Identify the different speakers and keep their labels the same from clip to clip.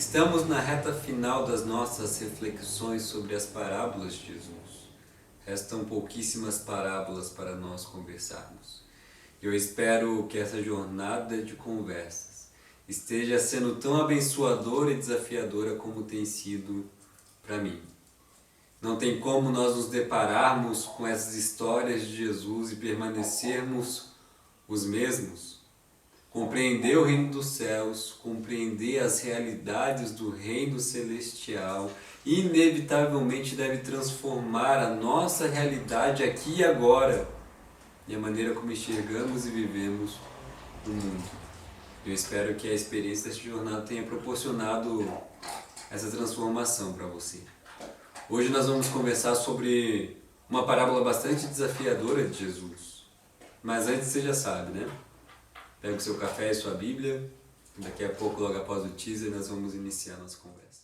Speaker 1: Estamos na reta final das nossas reflexões sobre as parábolas de Jesus. Restam pouquíssimas parábolas para nós conversarmos. Eu espero que essa jornada de conversas esteja sendo tão abençoadora e desafiadora como tem sido para mim. Não tem como nós nos depararmos com essas histórias de Jesus e permanecermos os mesmos. Compreender o reino dos céus, compreender as realidades do reino celestial, inevitavelmente deve transformar a nossa realidade aqui e agora e a maneira como enxergamos e vivemos o mundo. Eu espero que a experiência desta jornada tenha proporcionado essa transformação para você. Hoje nós vamos conversar sobre uma parábola bastante desafiadora de Jesus. Mas antes você já sabe, né? Pega o seu café e sua Bíblia. Daqui a pouco, logo após o teaser, nós vamos iniciar a nossa conversa.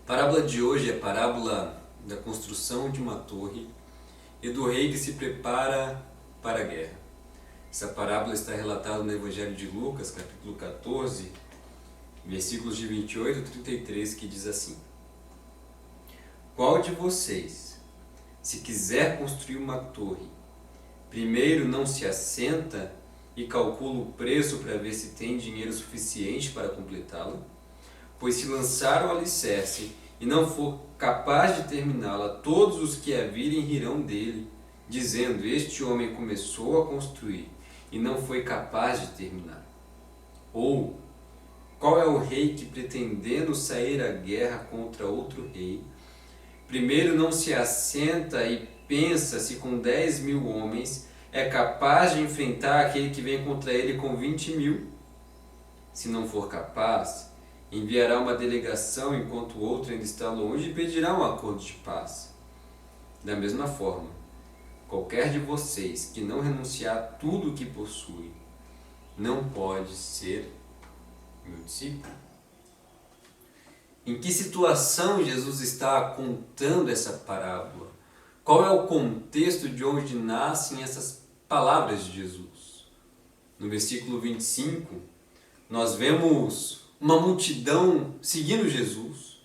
Speaker 1: A parábola de hoje é a parábola da construção de uma torre e do rei que se prepara para a guerra. Essa parábola está relatada no Evangelho de Lucas, capítulo 14, versículos de 28 a 33, que diz assim: Qual de vocês, se quiser construir uma torre, primeiro não se assenta e calcula o preço para ver se tem dinheiro suficiente para completá-la? Pois se lançar o alicerce e não for capaz de terminá-la, todos os que a virem rirão dele, dizendo: Este homem começou a construir e não foi capaz de terminar. Ou, qual é o rei que, pretendendo sair à guerra contra outro rei, primeiro não se assenta e pensa se com 10.000 homens é capaz de enfrentar aquele que vem contra ele com 20.000? Se não for capaz, enviará uma delegação enquanto o outro ainda está longe e pedirá um acordo de paz. Da mesma forma, qualquer de vocês que não renunciar a tudo o que possui, não pode ser meu discípulo. Em que situação Jesus está contando essa parábola? Qual é o contexto de onde nascem essas palavras de Jesus? No versículo 25, nós vemos uma multidão seguindo Jesus.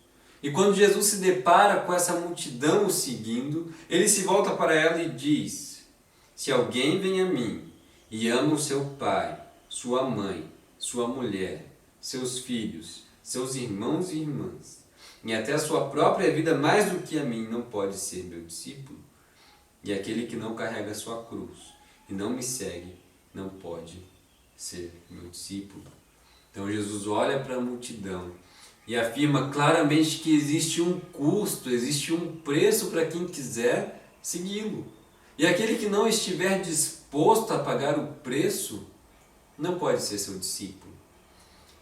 Speaker 1: E quando Jesus se depara com essa multidão o seguindo, ele se volta para ela e diz: Se alguém vem a mim e ama o seu pai, sua mãe, sua mulher, seus filhos, seus irmãos e irmãs, e até a sua própria vida mais do que a mim, não pode ser meu discípulo. E aquele que não carrega a sua cruz e não me segue, não pode ser meu discípulo. Então Jesus olha para a multidão e afirma claramente que existe um custo, existe um preço para quem quiser segui-lo. E aquele que não estiver disposto a pagar o preço, não pode ser seu discípulo.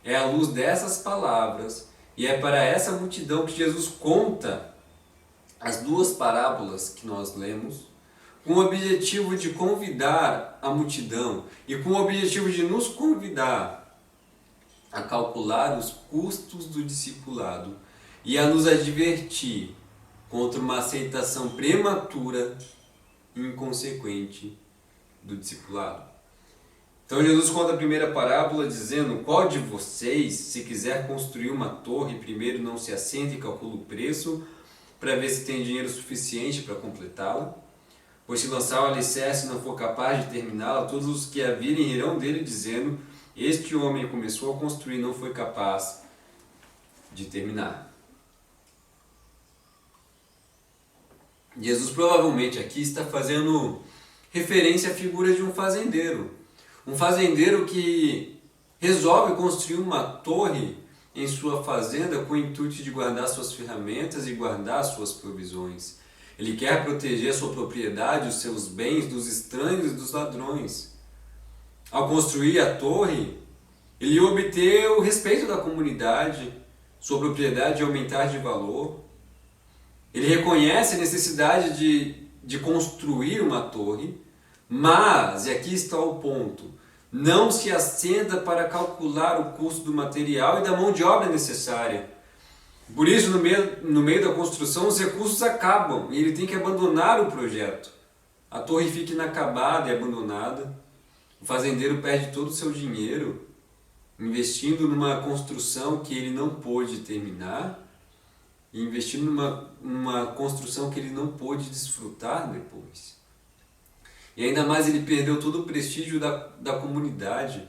Speaker 1: É à luz dessas palavras e é para essa multidão que Jesus conta as duas parábolas que nós lemos, com o objetivo de convidar a multidão e com o objetivo de nos convidar a calcular os custos do discipulado e a nos advertir contra uma aceitação prematura e inconsequente do discipulado. Então Jesus conta a primeira parábola dizendo: Qual de vocês, se quiser construir uma torre, primeiro não se assenta e calcula o preço para ver se tem dinheiro suficiente para completá-la? Pois se lançar o alicerce e não for capaz de terminá-la, todos os que a virem rirão dele, dizendo: Este homem começou a construir e não foi capaz de terminar. Jesus provavelmente aqui está fazendo referência à figura de um fazendeiro. Um fazendeiro que resolve construir uma torre em sua fazenda com o intuito de guardar suas ferramentas e guardar suas provisões. Ele quer proteger a sua propriedade, os seus bens dos estranhos e dos ladrões. Ao construir a torre, ele ia obter o respeito da comunidade, sua propriedade ia aumentar de valor. Ele reconhece a necessidade de construir uma torre, mas, e aqui está o ponto, não se assenta para calcular o custo do material e da mão de obra necessária. Por isso, no meio da construção, os recursos acabam e ele tem que abandonar o projeto. A torre fica inacabada e abandonada. O fazendeiro perde todo o seu dinheiro investindo numa construção que ele não pôde terminar e investindo numa construção que ele não pôde desfrutar depois. E ainda mais ele perdeu todo o prestígio da comunidade,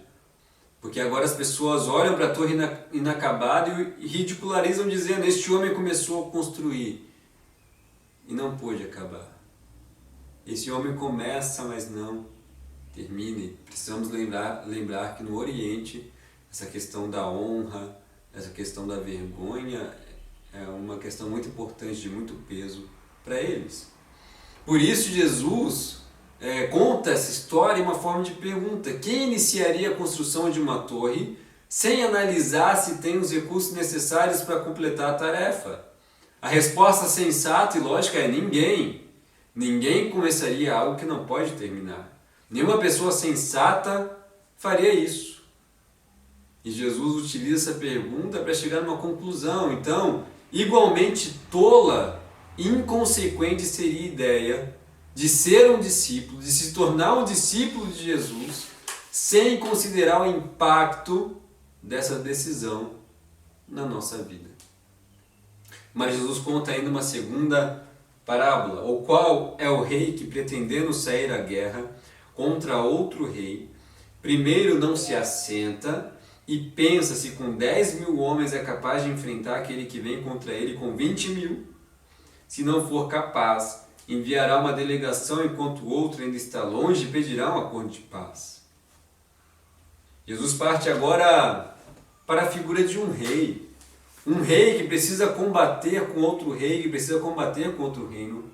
Speaker 1: porque agora as pessoas olham para a torre inacabada e ridicularizam dizendo: este homem começou a construir e não pôde acabar. Esse homem começa, mas não termina. Precisamos lembrar que no Oriente essa questão da honra, essa questão da vergonha é uma questão muito importante, de muito peso para eles. Por isso Jesus conta essa história em uma forma de pergunta: quem iniciaria a construção de uma torre sem analisar se tem os recursos necessários para completar a tarefa? A resposta sensata e lógica é ninguém. Ninguém começaria algo que não pode terminar. Nenhuma pessoa sensata faria isso. E Jesus utiliza essa pergunta para chegar numa conclusão. Então, igualmente tola, inconsequente seria a ideia de ser um discípulo, de se tornar um discípulo de Jesus, sem considerar o impacto dessa decisão na nossa vida. Mas Jesus conta ainda uma segunda parábola, o qual é o rei que, pretendendo sair à guerra contra outro rei, primeiro não se assenta e pensa se com 10.000 homens é capaz de enfrentar aquele que vem contra ele com 20.000. Se não for capaz, enviará uma delegação enquanto o outro ainda está longe e pedirá um acordo de paz. Jesus parte agora para a figura de um rei que precisa combater com outro rei, que precisa combater com outro reino.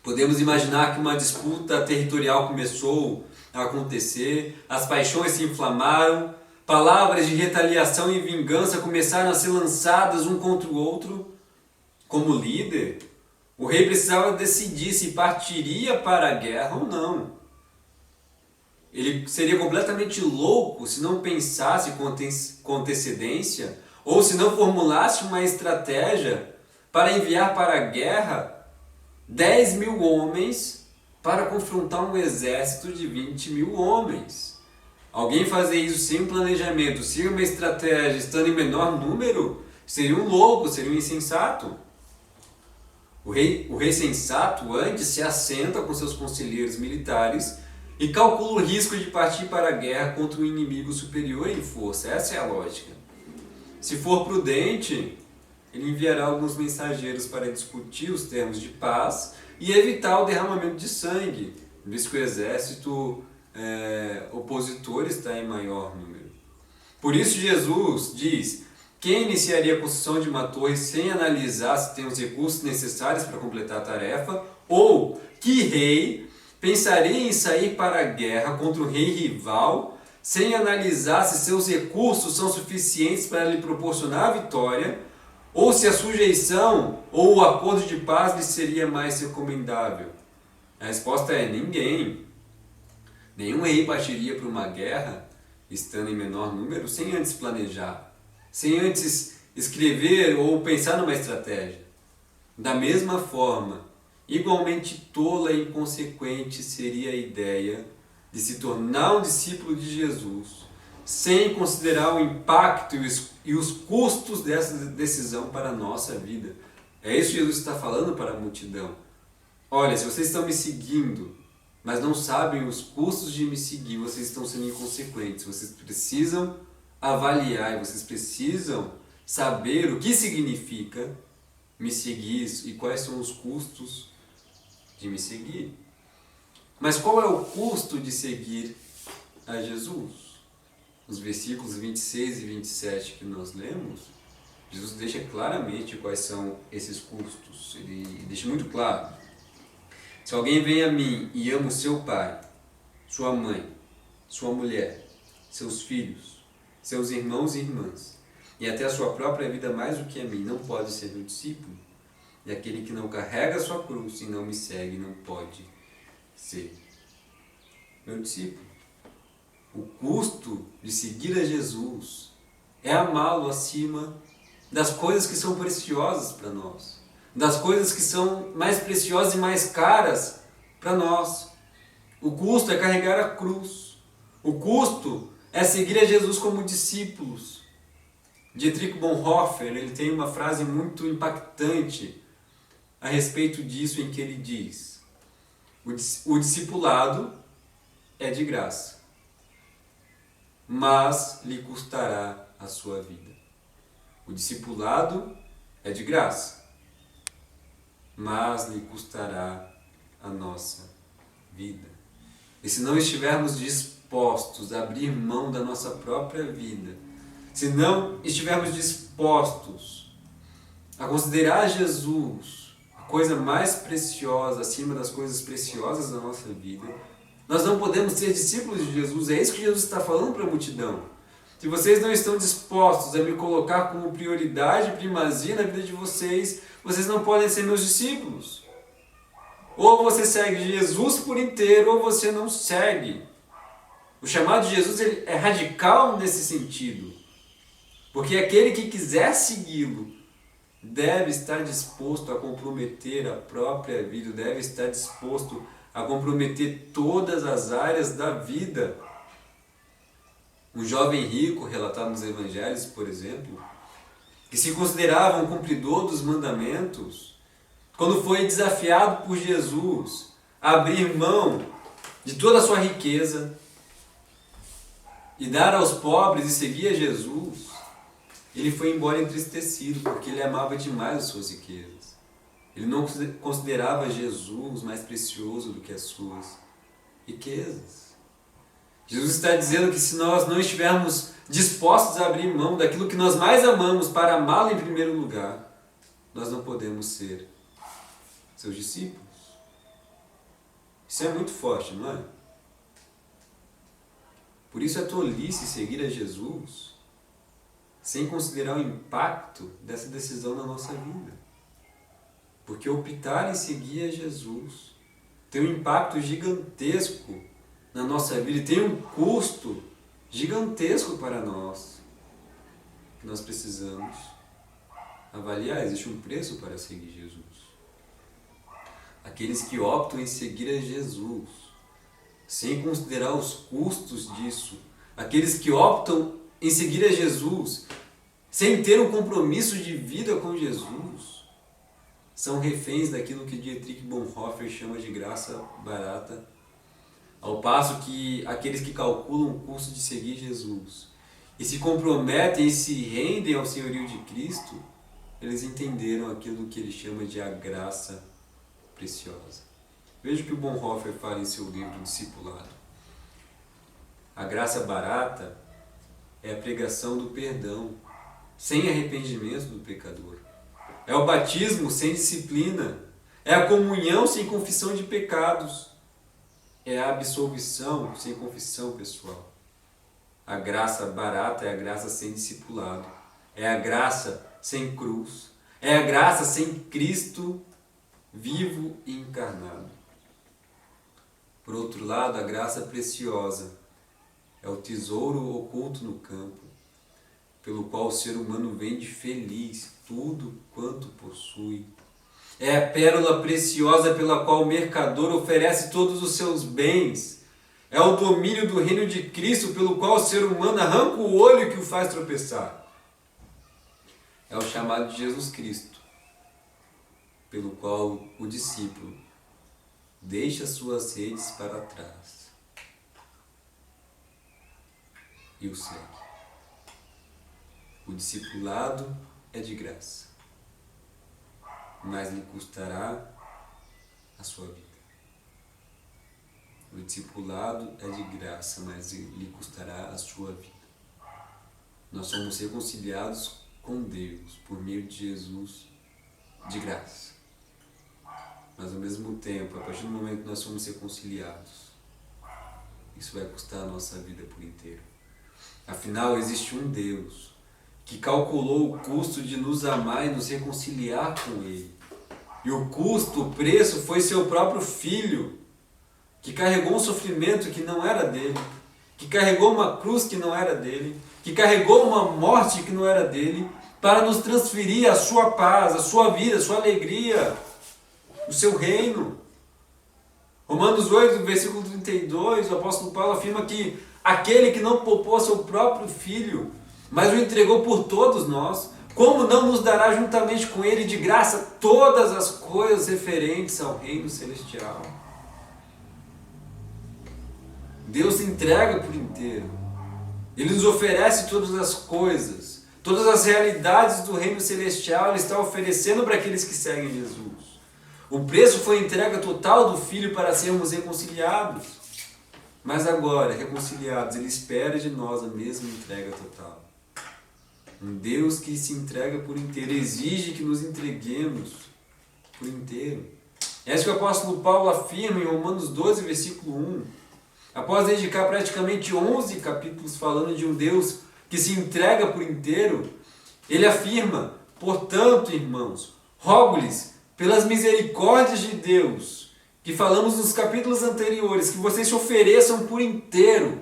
Speaker 1: Podemos imaginar que uma disputa territorial começou a acontecer, as paixões se inflamaram, palavras de retaliação e vingança começaram a ser lançadas um contra o outro. Como líder, o rei precisava decidir se partiria para a guerra ou não. Ele seria completamente louco se não pensasse com antecedência ou se não formulasse uma estratégia para enviar para a guerra 10.000 homens para confrontar um exército de 20.000 homens. Alguém fazer isso sem um planejamento, sem uma estratégia, estando em menor número, seria um louco, seria um insensato. O rei sensato antes se assenta com seus conselheiros militares e calcula o risco de partir para a guerra contra um inimigo superior em força. Essa é a lógica. Se for prudente, ele enviará alguns mensageiros para discutir os termos de paz e evitar o derramamento de sangue, visto que o exército opositor está em maior número. Por isso Jesus diz: quem iniciaria a construção de uma torre sem analisar se tem os recursos necessários para completar a tarefa? Ou que rei pensaria em sair para a guerra contra um rei rival sem analisar se seus recursos são suficientes para lhe proporcionar a vitória? Ou se a sujeição ou o acordo de paz lhe seria mais recomendável? A resposta é ninguém. Nenhum rei partiria para uma guerra, estando em menor número, sem antes planejar, sem antes escrever ou pensar numa estratégia. Da mesma forma, igualmente tola e inconsequente seria a ideia de se tornar um discípulo de Jesus, sem considerar o impacto e os custos dessa decisão para a nossa vida. É isso que Jesus está falando para a multidão. Olha, se vocês estão me seguindo, mas não sabem os custos de me seguir, vocês estão sendo inconsequentes. Vocês precisam avaliar e vocês precisam saber o que significa me seguir e quais são os custos de me seguir. Mas qual é o custo de seguir a Jesus? Nos versículos 26 e 27 que nós lemos, Jesus deixa claramente quais são esses custos. Ele deixa muito claro. Se alguém vem a mim e ama o seu pai, sua mãe, sua mulher, seus filhos, seus irmãos e irmãs, e até a sua própria vida mais do que a mim, não pode ser meu discípulo. E aquele que não carrega a sua cruz e não me segue não pode ser meu discípulo. O custo de seguir a Jesus é amá-lo acima das coisas que são preciosas para nós, das coisas que são mais preciosas e mais caras para nós. O custo é carregar a cruz. O custo é seguir a Jesus como discípulos. Dietrich Bonhoeffer, ele tem uma frase muito impactante a respeito disso, em que ele diz: o discipulado é de graça, mas lhe custará a sua vida. O discipulado é de graça, mas lhe custará a nossa vida. E se não estivermos dispostos a abrir mão da nossa própria vida, se não estivermos dispostos a considerar Jesus a coisa mais preciosa acima das coisas preciosas da nossa vida, nós não podemos ser discípulos de Jesus. É isso que Jesus está falando para a multidão. Se vocês não estão dispostos a me colocar como prioridade, primazia na vida de vocês, vocês não podem ser meus discípulos. Ou você segue Jesus por inteiro, ou você não segue. O chamado de Jesus ele é radical nesse sentido. Porque aquele que quiser segui-lo deve estar disposto a comprometer a própria vida, deve estar disposto a comprometer todas as áreas da vida. Um jovem rico, relatado nos evangelhos, por exemplo, que se considerava um cumpridor dos mandamentos, quando foi desafiado por Jesus a abrir mão de toda a sua riqueza e dar aos pobres e seguir a Jesus, ele foi embora entristecido, porque ele amava demais as suas riquezas. Ele não considerava Jesus mais precioso do que as suas riquezas. Jesus está dizendo que se nós não estivermos dispostos a abrir mão daquilo que nós mais amamos para amá-lo em primeiro lugar, nós não podemos ser seus discípulos. Isso é muito forte, não é? Por isso é tolice seguir a Jesus sem considerar o impacto dessa decisão na nossa vida. Porque optar em seguir a Jesus tem um impacto gigantesco na nossa vida e tem um custo gigantesco para nós, que nós precisamos avaliar. Existe um preço para seguir Jesus. Aqueles que optam em seguir a Jesus sem considerar os custos disso, aqueles que optam em seguir a Jesus sem ter um compromisso de vida com Jesus, são reféns daquilo que Dietrich Bonhoeffer chama de graça barata, ao passo que aqueles que calculam o custo de seguir Jesus e se comprometem e se rendem ao senhorio de Cristo, eles entenderam aquilo que ele chama de a graça preciosa. Veja o que o Bonhoeffer fala em seu livro Discipulado. A graça barata é a pregação do perdão, sem arrependimento do pecador. É o batismo sem disciplina. É a comunhão sem confissão de pecados. É a absolvição sem confissão pessoal. A graça barata é a graça sem discipulado. É a graça sem cruz. É a graça sem Cristo vivo e encarnado. Por outro lado, a graça preciosa é o tesouro oculto no campo, pelo qual o ser humano vende feliz tudo quanto possui. É a pérola preciosa pela qual o mercador oferece todos os seus bens. É o domínio do reino de Cristo pelo qual o ser humano arranca o olho que o faz tropeçar. É o chamado de Jesus Cristo, pelo qual o discípulo deixa suas redes para trás e o segue. O discipulado é de graça, mas lhe custará a sua vida. O discipulado é de graça, mas lhe custará a sua vida. Nós somos reconciliados com Deus por meio de Jesus de graça. Mas ao mesmo tempo, a partir do momento que nós somos reconciliados, isso vai custar a nossa vida por inteiro. Afinal, existe um Deus que calculou o custo de nos amar e nos reconciliar com Ele. E o custo, o preço, foi seu próprio Filho, que carregou um sofrimento que não era dele, que carregou uma cruz que não era dele, que carregou uma morte que não era dele, para nos transferir a sua paz, a sua vida, a sua alegria, o seu reino. Romanos 8, versículo 32, o apóstolo Paulo afirma que aquele que não poupou seu próprio Filho, mas o entregou por todos nós, como não nos dará juntamente com ele de graça todas as coisas referentes ao reino celestial? Deus se entrega por inteiro. Ele nos oferece todas as coisas, todas as realidades do reino celestial Ele está oferecendo para aqueles que seguem Jesus. O preço foi a entrega total do Filho para sermos reconciliados. Mas agora, reconciliados, Ele espera de nós a mesma entrega total. Um Deus que se entrega por inteiro, exige que nos entreguemos por inteiro. É isso que o apóstolo Paulo afirma em Romanos 12, versículo 1. Após dedicar praticamente 11 capítulos falando de um Deus que se entrega por inteiro, ele afirma: portanto, irmãos, rogo-lhes, pelas misericórdias de Deus, que falamos nos capítulos anteriores, que vocês se ofereçam por inteiro,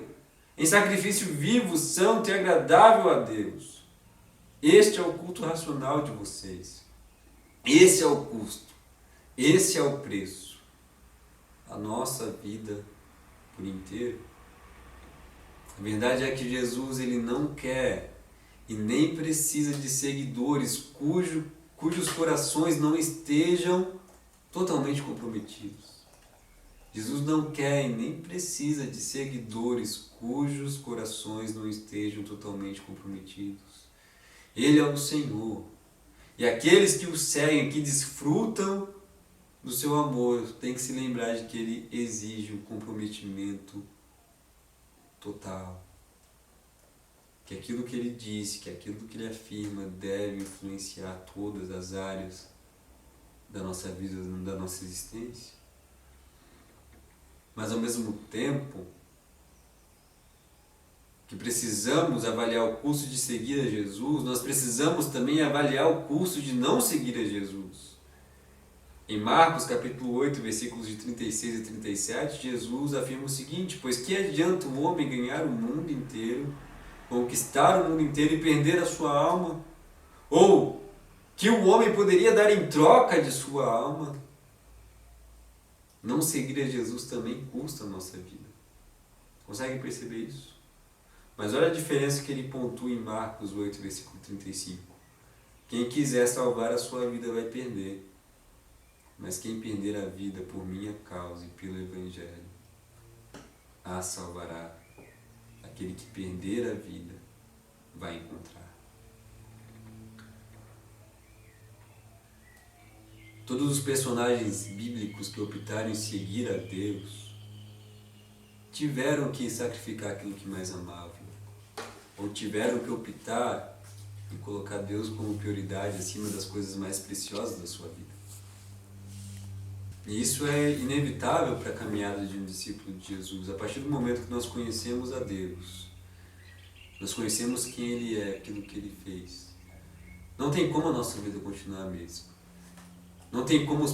Speaker 1: em sacrifício vivo, santo e agradável a Deus. Este é o culto racional de vocês. Esse é o custo. Esse é o preço. A nossa vida por inteiro. A verdade é que Jesus ele não quer e nem precisa de seguidores cujos corações não estejam totalmente comprometidos. Jesus não quer e nem precisa de seguidores cujos corações não estejam totalmente comprometidos. Ele é o Senhor. E aqueles que o seguem, que desfrutam do seu amor, tem que se lembrar de que Ele exige um comprometimento total. Que aquilo que Ele disse, que aquilo que Ele afirma deve influenciar todas as áreas da nossa vida, da nossa existência. Mas ao mesmo tempo que precisamos avaliar o custo de seguir a Jesus, nós precisamos também avaliar o custo de não seguir a Jesus. Em Marcos capítulo 8, versículos de 36 e 37, Jesus afirma o seguinte: pois que adianta o homem ganhar o mundo inteiro, conquistar o mundo inteiro e perder a sua alma? Ou que o homem poderia dar em troca de sua alma? Não seguir a Jesus também custa a nossa vida. Consegue perceber isso? Mas olha a diferença que ele pontua em Marcos 8, versículo 35. Quem quiser salvar a sua vida vai perder. Mas quem perder a vida por minha causa e pelo Evangelho, a salvará. Aquele que perder a vida vai encontrar. Todos os personagens bíblicos que optaram em seguir a Deus tiveram que sacrificar aquilo que mais amavam, ou tiveram que optar em colocar Deus como prioridade acima das coisas mais preciosas da sua vida. E isso é inevitável para a caminhada de um discípulo de Jesus. A partir do momento que nós conhecemos a Deus, nós conhecemos quem Ele é, aquilo que Ele fez, não tem como a nossa vida continuar a mesma. Não tem como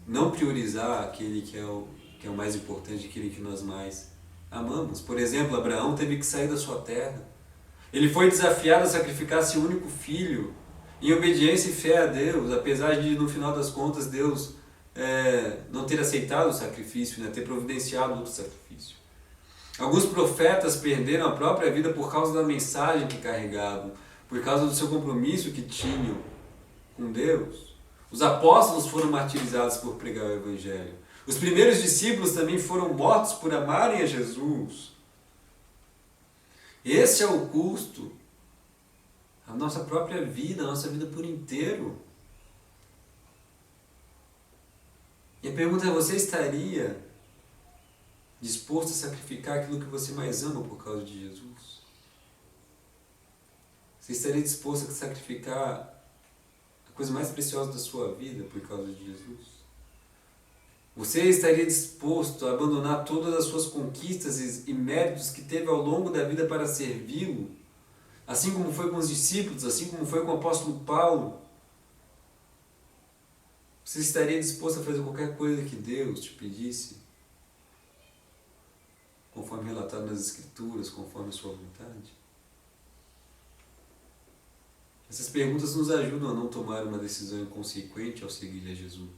Speaker 1: não priorizar aquele que é o mais importante, aquele que nós mais amamos. Por exemplo, Abraão teve que sair da sua terra. Ele foi desafiado a sacrificar seu único filho em obediência e fé a Deus, apesar de, no final das contas, Deus não ter aceitado o sacrifício, ter providenciado outro sacrifício. Alguns profetas perderam a própria vida por causa da mensagem que carregavam, por causa do seu compromisso que tinham com Deus. Os apóstolos foram martirizados por pregar o Evangelho. Os primeiros discípulos também foram mortos por amarem a Jesus. Esse é o custo, a nossa própria vida, a nossa vida por inteiro. E a pergunta é: você estaria disposto a sacrificar aquilo que você mais ama por causa de Jesus? Você estaria disposto a sacrificar a coisa mais preciosa da sua vida por causa de Jesus? Você estaria disposto a abandonar todas as suas conquistas e méritos que teve ao longo da vida para servi-lo? Assim como foi com os discípulos, assim como foi com o apóstolo Paulo? Você estaria disposto a fazer qualquer coisa que Deus te pedisse? Conforme relatado nas Escrituras, conforme a sua vontade? Essas perguntas nos ajudam a não tomar uma decisão inconsequente ao seguir a Jesus.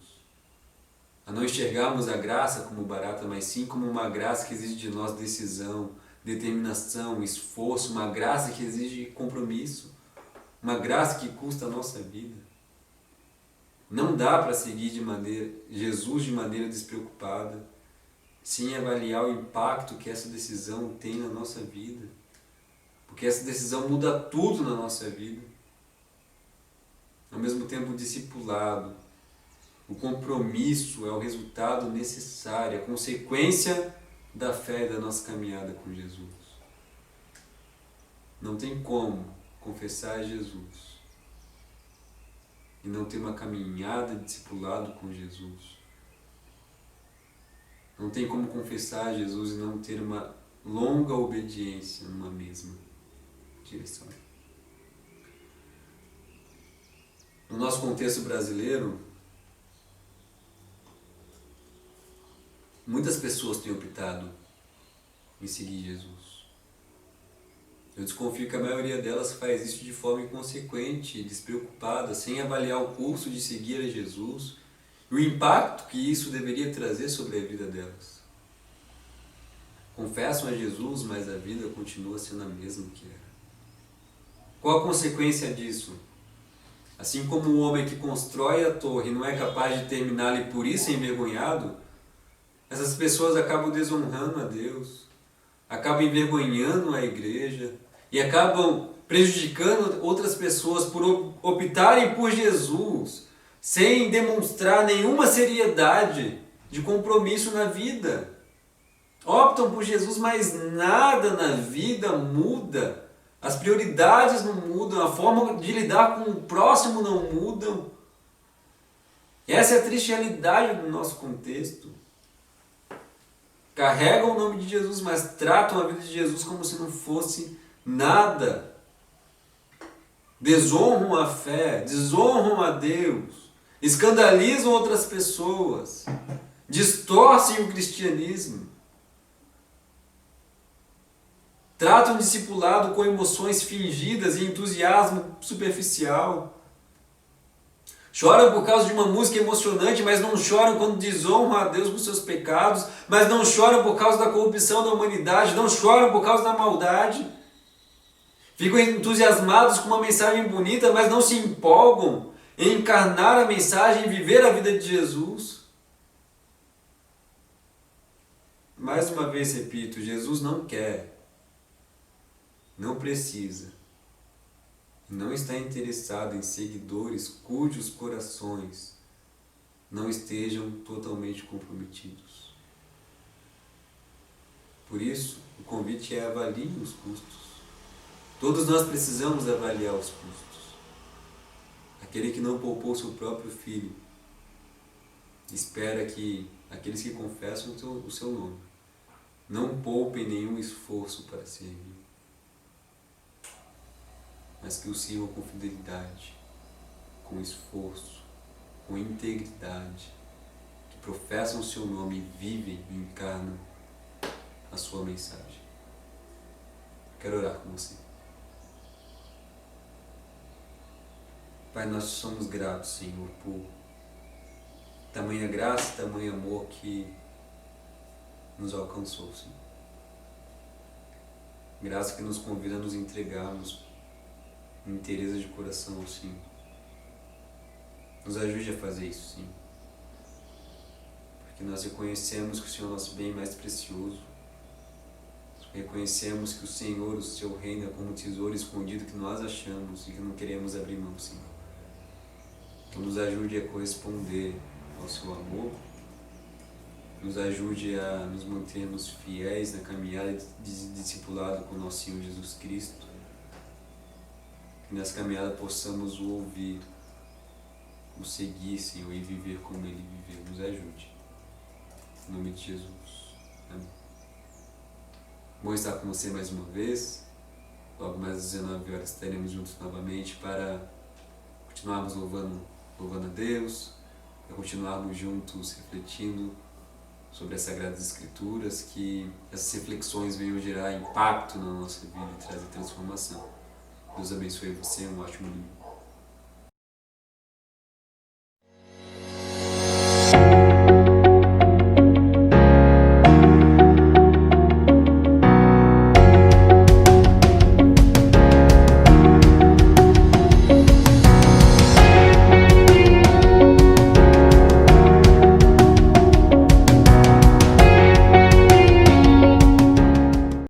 Speaker 1: A não enxergarmos a graça como barata, mas sim como uma graça que exige de nós decisão, determinação, esforço, uma graça que exige compromisso, uma graça que custa a nossa vida. Não dá para seguir Jesus de maneira despreocupada, sem avaliar o impacto que essa decisão tem na nossa vida, porque essa decisão muda tudo na nossa vida. Ao mesmo tempo, o discipulado, o compromisso é o resultado necessário, a consequência da fé e da nossa caminhada com Jesus. Não tem como confessar Jesus e não ter uma caminhada de discipulado com Jesus. Não tem como confessar Jesus e não ter uma longa obediência numa mesma direção. No nosso contexto brasileiro, muitas pessoas têm optado em seguir Jesus. Eu desconfio que a maioria delas faz isso de forma inconsequente, despreocupada, sem avaliar o curso de seguir a Jesus e o impacto que isso deveria trazer sobre a vida delas. Confessam a Jesus, mas a vida continua sendo a mesma que era. Qual a consequência disso? Assim como o homem que constrói a torre não é capaz de terminá-la e por isso é envergonhado, essas pessoas acabam desonrando a Deus, acabam envergonhando a igreja e acabam prejudicando outras pessoas por optarem por Jesus, sem demonstrar nenhuma seriedade de compromisso na vida. Optam por Jesus, mas nada na vida muda. As prioridades não mudam, a forma de lidar com o próximo não mudam. Essa é a triste realidade do nosso contexto. Carregam o nome de Jesus, mas tratam a vida de Jesus como se não fosse nada. Desonram a fé, desonram a Deus, escandalizam outras pessoas, distorcem o cristianismo. Tratam o discipulado com emoções fingidas e entusiasmo superficial. Choram por causa de uma música emocionante, mas não choram quando desonram a Deus por seus pecados, mas não choram por causa da corrupção da humanidade, não choram por causa da maldade. Ficam entusiasmados com uma mensagem bonita, mas não se empolgam em encarnar a mensagem e viver a vida de Jesus. Mais uma vez repito, Jesus não quer, não precisa, não está interessado em seguidores cujos corações não estejam totalmente comprometidos. Por isso, o convite é avalie os custos. Todos nós precisamos avaliar os custos. Aquele que não poupou seu próprio filho espera que aqueles que confessam o seu nome não poupem nenhum esforço para servir, mas que o sirvam com fidelidade, com esforço, com integridade, que professam o seu nome e vivem e encarnam a sua mensagem. Quero orar com você. Pai, nós somos gratos, Senhor, por tamanha graça, tamanho amor que nos alcançou, Senhor. Graça que nos convida a nos entregarmos em inteireza de coração ao Senhor. Nos ajude a fazer isso, Senhor. Porque nós reconhecemos que o Senhor é o nosso bem mais precioso. Reconhecemos que o Senhor, o seu reino, é como um tesouro escondido que nós achamos e que não queremos abrir mão, Senhor. Então nos ajude a corresponder ao seu amor nos ajude a nos mantermos fiéis na caminhada de discipulado com nosso Senhor Jesus Cristo. Que nessa caminhada possamos o ouvir, o seguir, Senhor, e viver como Ele viveu. Nos ajude. Em nome de Jesus. Amém. Bom estar com você mais uma vez. Logo mais às 19 horas estaremos juntos novamente para continuarmos louvando a Deus, para continuarmos juntos refletindo sobre as Sagradas Escrituras, que essas reflexões venham gerar impacto na nossa vida e trazer transformação. Deus abençoe você, um ótimo domingo.